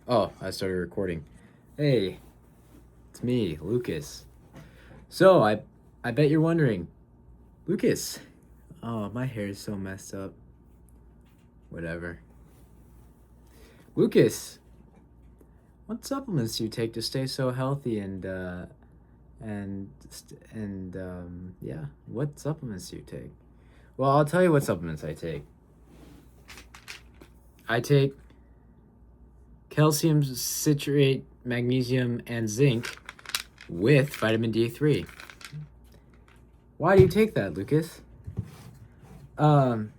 Oh, I started recording. Hey, it's me, Lucas. So, I bet you're wondering, Lucas. Oh, my hair is so messed up. Whatever. Lucas, what supplements do you take to stay so healthy and yeah, what supplements do you take? Well, I'll tell you what supplements I take. I take calcium citrate, magnesium, and zinc with vitamin D3. Why do you take that, Lucas? Um,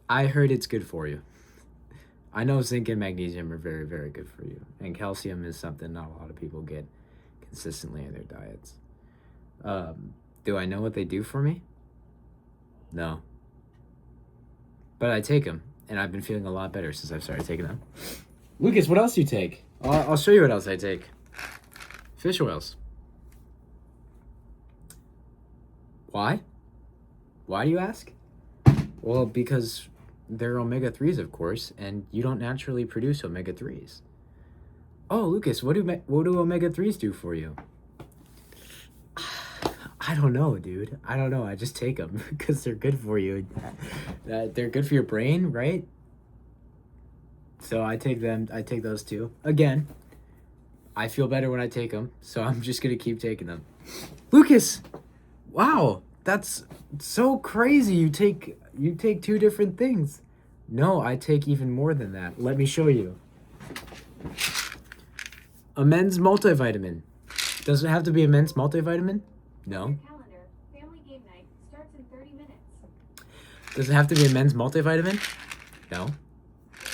I heard it's good for you. I know zinc and magnesium are very, very good for you. And calcium is something not a lot of people get consistently in their diets. Do I know what they do for me? No. But I take them, and I've been feeling a lot better since I've started taking them. Lucas, what else do you take? I'll show you what else I take. Fish oils. Why? Why do you ask? Well, because they're omega-3s, of course, and you don't naturally produce omega-3s. Oh, Lucas, what do omega-3s do for you? I don't know, dude. I don't know. I just take them because they're good for you. They're good for your brain, right? So I take them. I take those too. Again, I feel better when I take them, so I'm just gonna keep taking them. Lucas, wow, that's so crazy. You take two different things. No, I take even more than that. Let me show you. A men's multivitamin. Does it have to be a men's multivitamin? No. Calendar. Family game night starts in 30 minutes. Does it have to be a men's multivitamin? No.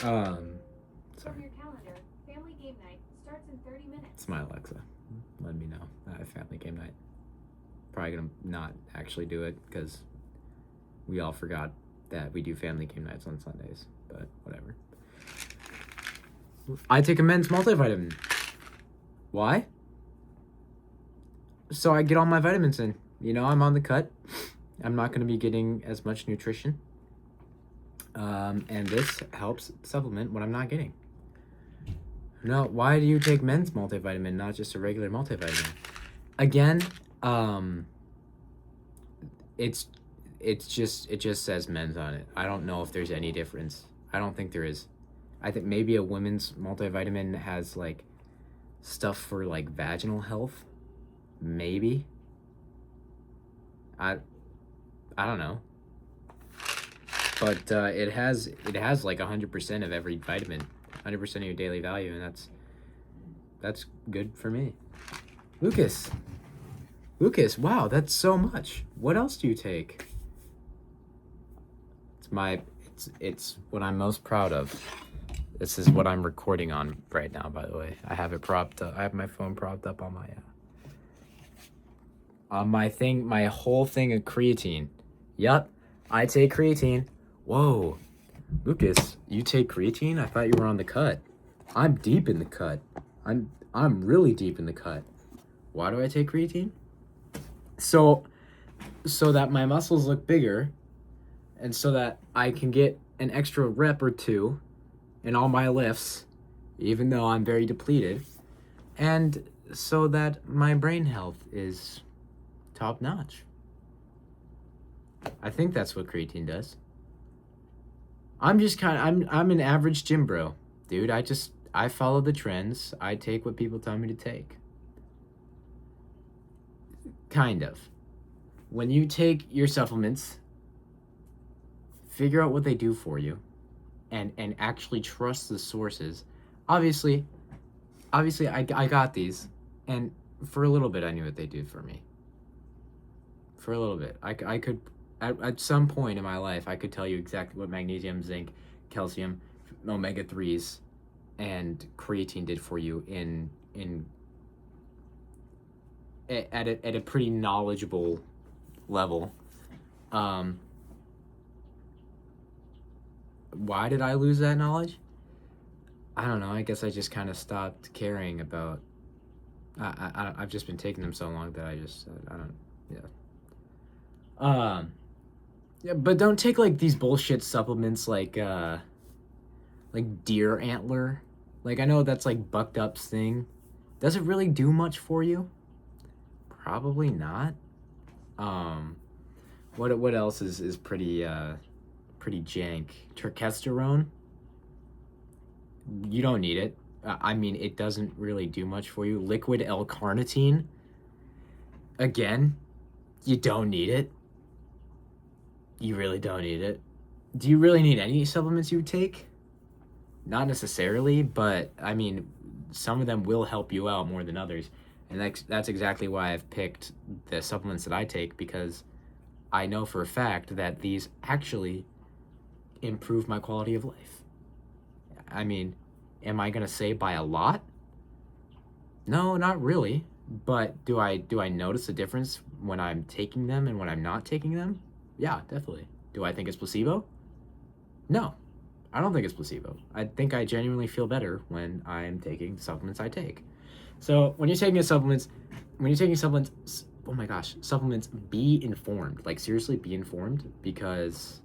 From your calendar. Family game night starts in 30 minutes. It's my Alexa. Let me know. I have family game night. Probably gonna not actually do it because we all forgot that we do family game nights on Sundays. But whatever. I take a men's multivitamin. Why? So I get all my vitamins in. You know, I'm on the cut. I'm not going to be getting as much nutrition. And this helps supplement what I'm not getting. No, why do you take men's multivitamin, not just a regular multivitamin? Again, it just says men's on it. I don't know if there's any difference. I don't think there is. I think maybe a women's multivitamin has like stuff for like vaginal health. Maybe. I don't know. But it has like 100% of every vitamin, 100% of your daily value, and that's good for me. Lucas, wow, that's so much. What else do you take? It's what I'm most proud of. This is what I'm recording on right now, by the way. I have it propped up. I have my phone propped up on my whole thing of creatine. Yup, I take creatine. Whoa, Lucas, you take creatine? I thought you were on the cut. I'm deep in the cut. I'm really deep in the cut. Why do I take creatine? So that my muscles look bigger, and so that I can get an extra rep or two in all my lifts, even though I'm very depleted, and so that my brain health is top notch. I think that's what creatine does. I'm an average gym bro, dude. I follow the trends. I take what people tell me to take. Kind of. When you take your supplements, figure out what they do for you and actually trust the sources. Obviously I got these, and for a little bit I knew what they do for me. For a little bit. I could at some point in my life I could tell you exactly what magnesium, zinc, calcium, omega-3s, and creatine did for you at a pretty knowledgeable level. Why did I lose that knowledge? I don't know. I guess I just kind of stopped caring about. I've just been taking them so long that I don't. Yeah. Yeah, but don't take like these bullshit supplements like like deer antler. Like, I know that's like Bucked Up's thing. Does it really do much for you? Probably not. What else is pretty pretty jank? Turkesterone. You don't need it. I mean, it doesn't really do much for you. Liquid L-carnitine. Again, you don't need it. You really don't need it. Do you really need any supplements you take? Not necessarily, but I mean, some of them will help you out more than others. And that's exactly why I've picked the supplements that I take, because I know for a fact that these actually improve my quality of life. I mean, am I gonna say by a lot? No, not really. But do I notice a difference when I'm taking them and when I'm not taking them? Yeah, definitely. Do I think it's placebo? No, I don't think it's placebo. I think I genuinely feel better when I'm taking the supplements I take. So when you're taking supplements, oh my gosh, supplements, be informed. Like, seriously, be informed, because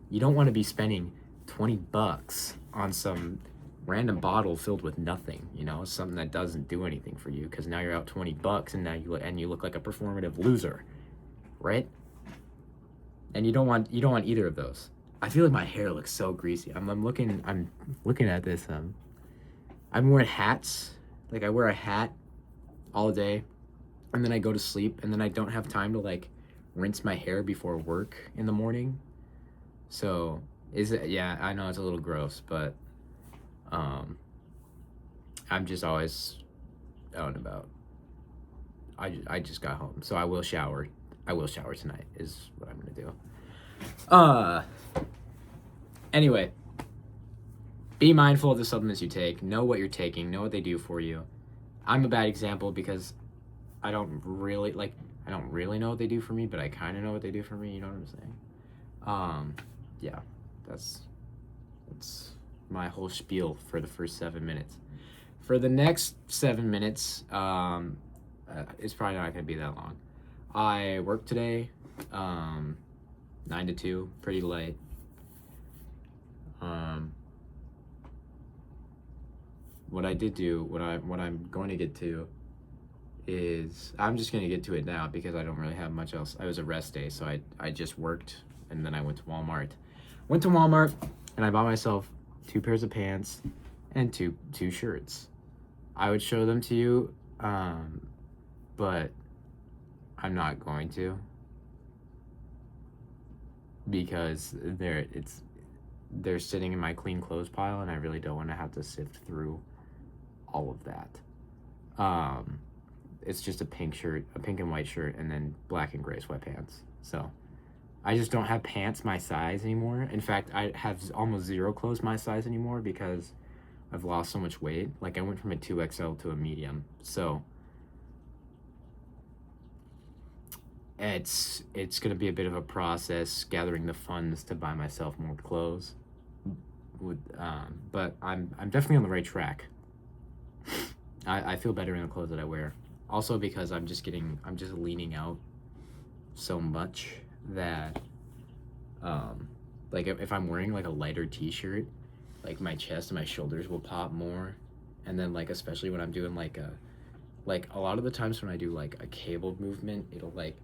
you don't want to be spending $20 on some random bottle filled with nothing, you know, something that doesn't do anything for you, because now you're out $20 and now you look like a performative loser, right? And you don't want either of those. I feel like my hair looks so greasy. I'm looking at this. I'm wearing hats. Like, I wear a hat all day, and then I go to sleep, and then I don't have time to like rinse my hair before work in the morning. So yeah, I know it's a little gross, but I'm just always out and about. I just got home, so I will shower tonight is what I'm gonna do. Anyway, be mindful of the supplements you take. Know what you're taking. Know what they do for you. I'm a bad example because I don't really know what they do for me, but I kind of know what they do for me. You know what I'm saying? Yeah, that's my whole spiel for the first 7 minutes. For the next 7 minutes, it's probably not gonna be that long. I worked today, 9 to 2, pretty light. What I did do, what I'm going to get to is, I'm just going to get to it now because I don't really have much else. It was a rest day, so I just worked, and then I went to Walmart. And I bought myself 2 pairs of pants and two shirts. I would show them to you, but I'm not going to, because they're sitting in my clean clothes pile, and I really don't want to have to sift through all of that. It's just a pink and white shirt, and then black and gray sweatpants. So I just don't have pants my size anymore. In fact, I have almost zero clothes my size anymore because I've lost so much weight. Like, I went from a 2XL to a medium. So it's gonna be a bit of a process gathering the funds to buy myself more clothes. But I'm definitely on the right track. I feel better in the clothes that I wear. Also because I'm just leaning out so much that like if I'm wearing like a lighter t-shirt, like my chest and my shoulders will pop more. And then, like, especially when I'm doing like a lot of the times when I do like a cable movement, it'll like,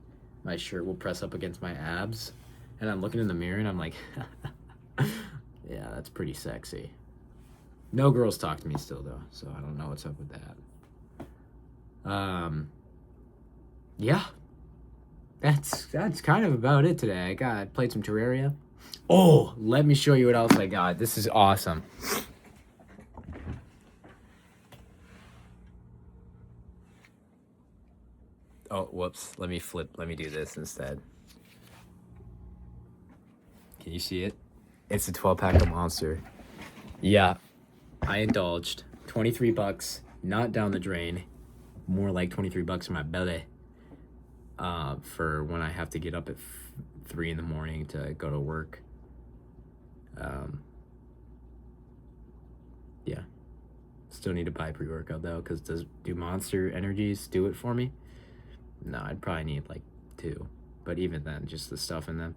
my shirt will press up against my abs, and I'm looking in the mirror and I'm like, yeah, that's pretty sexy. No girls talk to me still though, so I don't know what's up with that. Yeah, that's kind of about it today. I played some Terraria. Oh, let me show you what else I got. This is awesome. Oh, whoops. Let me do this instead. Can you see it? It's a 12-pack of Monster. Yeah, I indulged. $23, not down the drain. More like $23 in my belly. For when I have to get up at 3 in the morning to go to work. Yeah. Still need to buy pre-workout though, because do Monster Energies do it for me? No, I'd probably need like 2. But even then, just the stuff in them.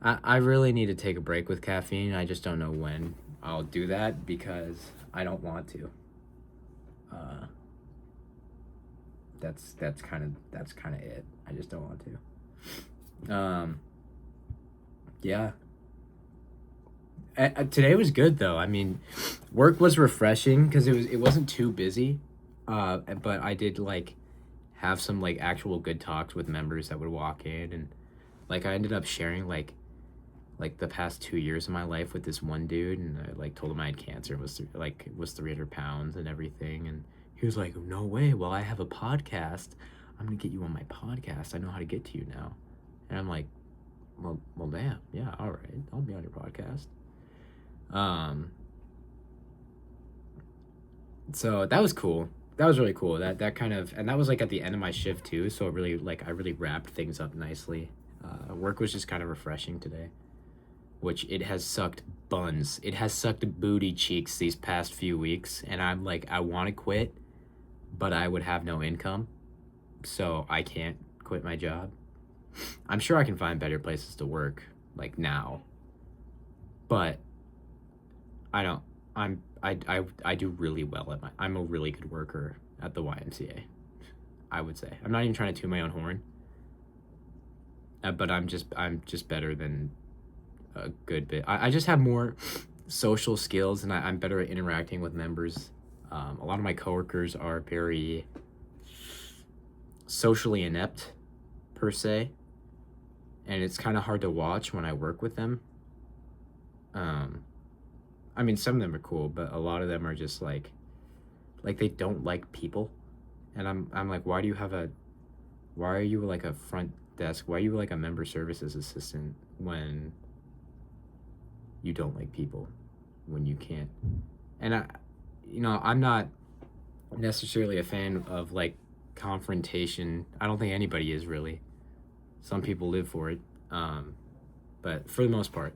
I really need to take a break with caffeine. I just don't know when I'll do that because I don't want to. That's kind of it. I just don't want to. Yeah. Today was good though. I mean, work was refreshing because it wasn't too busy. But I did like have some like actual good talks with members that would walk in, and like I ended up sharing like the past 2 years of my life with this one dude, and I like told him I had cancer and was 300 pounds and everything, and he was like, no way, well, I have a podcast, I'm gonna get you on my podcast, I know how to get to you now. And I'm like, well damn, yeah, all right, I'll be on your podcast. So that was cool. That was really cool. That kind of, and that was like at the end of my shift too, so it really like I really wrapped things up nicely. Work was just kind of refreshing today, which it has sucked buns. It has sucked booty cheeks these past few weeks, and I'm like, I want to quit, but I would have no income, so I can't quit my job. I'm sure I can find better places to work, like now, but I don't. I do really well I'm a really good worker at the YMCA, I would say. I'm not even trying to toot my own horn, but I'm just better than a good bit. I just have more social skills, and I'm better at interacting with members. A lot of my coworkers are very socially inept, per se, and it's kind of hard to watch when I work with them. I mean, some of them are cool, but a lot of them are just like they don't like people, and I'm like, why are you like a front desk? Why are you like a member services assistant when you don't like people, when you can't? And I'm not necessarily a fan of like confrontation. I don't think anybody is really. Some people live for it, but for the most part,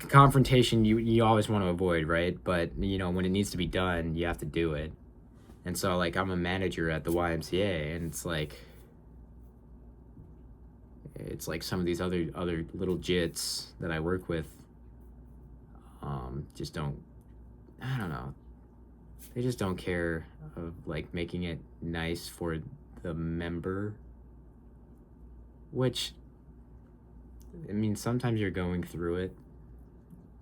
confrontation you always want to avoid, right? But when it needs to be done, you have to do it. And so like I'm a manager at the YMCA, and it's like some of these other little jits that I work with just don't, I don't know, they just don't care of like making it nice for the member, which, I mean, sometimes you're going through it,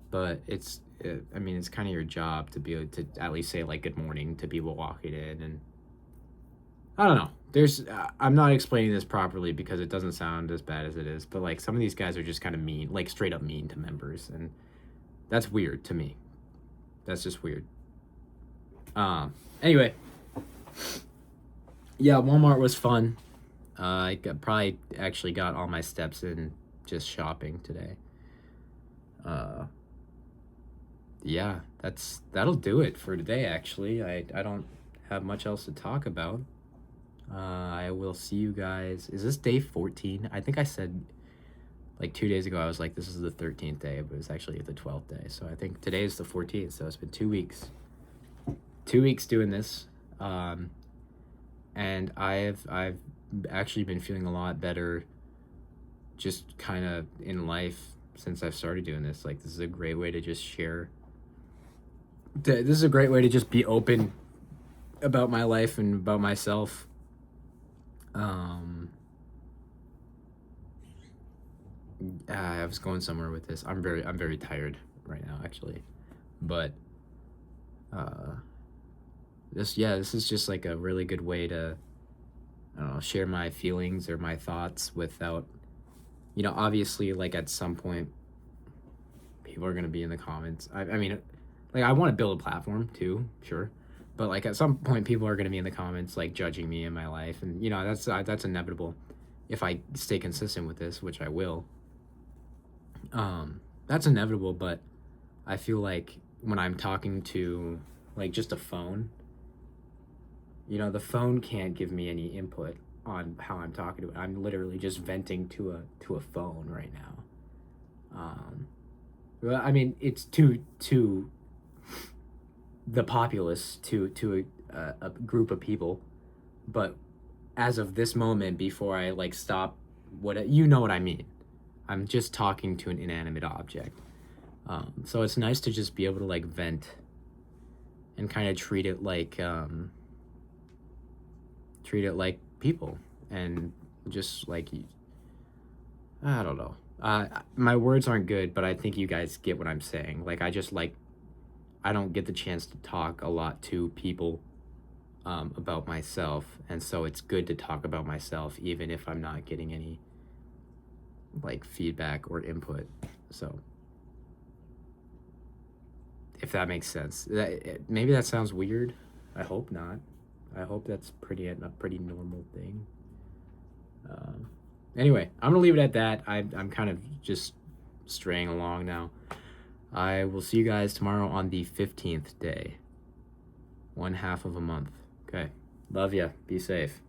but it's kind of your job to be able to at least say like good morning to people walking in. And I don't know, I'm not explaining this properly because it doesn't sound as bad as it is, but like some of these guys are just kind of mean, like straight up mean to members, and that's weird to me. That's just weird. Anyway, yeah, Walmart was fun. I probably actually got all my steps in just shopping today. Yeah, that'll do it for today, actually. I don't have much else to talk about. I will see you guys. Is this day 14? I think I said like 2 days ago, I was like, this is the 13th day, but it's actually the 12th day. So I think today is the 14th, so it's been 2 weeks. 2 weeks doing this. And I've actually been feeling a lot better just kind of in life since I've started doing this. Like, this is a great way to just share. This is a great way to just be open about my life and about myself. I was going somewhere with this. I'm very tired right now, actually, but this is just like a really good way to, I don't know, share my feelings or my thoughts without, obviously, like at some point people are going to be in the comments. I mean, like, I want to build a platform too, sure, but like at some point people are going to be in the comments like judging me in my life, and that's inevitable if I stay consistent with this, which I will. That's inevitable, but I feel like when I'm talking to like just a phone, the phone can't give me any input on how I'm talking to it. I'm literally just venting to a phone right now. Well, I mean, it's to the populace, to a group of people, but as of this moment, before I like stop, what I mean, I'm just talking to an inanimate object. So it's nice to just be able to like vent and kind of treat it like people, and just like, I don't know. My words aren't good, but I think you guys get what I'm saying. Like, I don't get the chance to talk a lot to people about myself, and so it's good to talk about myself even if I'm not getting any like feedback or input. So if that makes sense. Maybe that sounds weird. I hope not. I hope that's a pretty normal thing. Anyway, I'm gonna leave it at that. I'm kind of just straying along now. I will see you guys tomorrow on the 15th day. 1/2 of a month. Okay. Love ya. Be safe.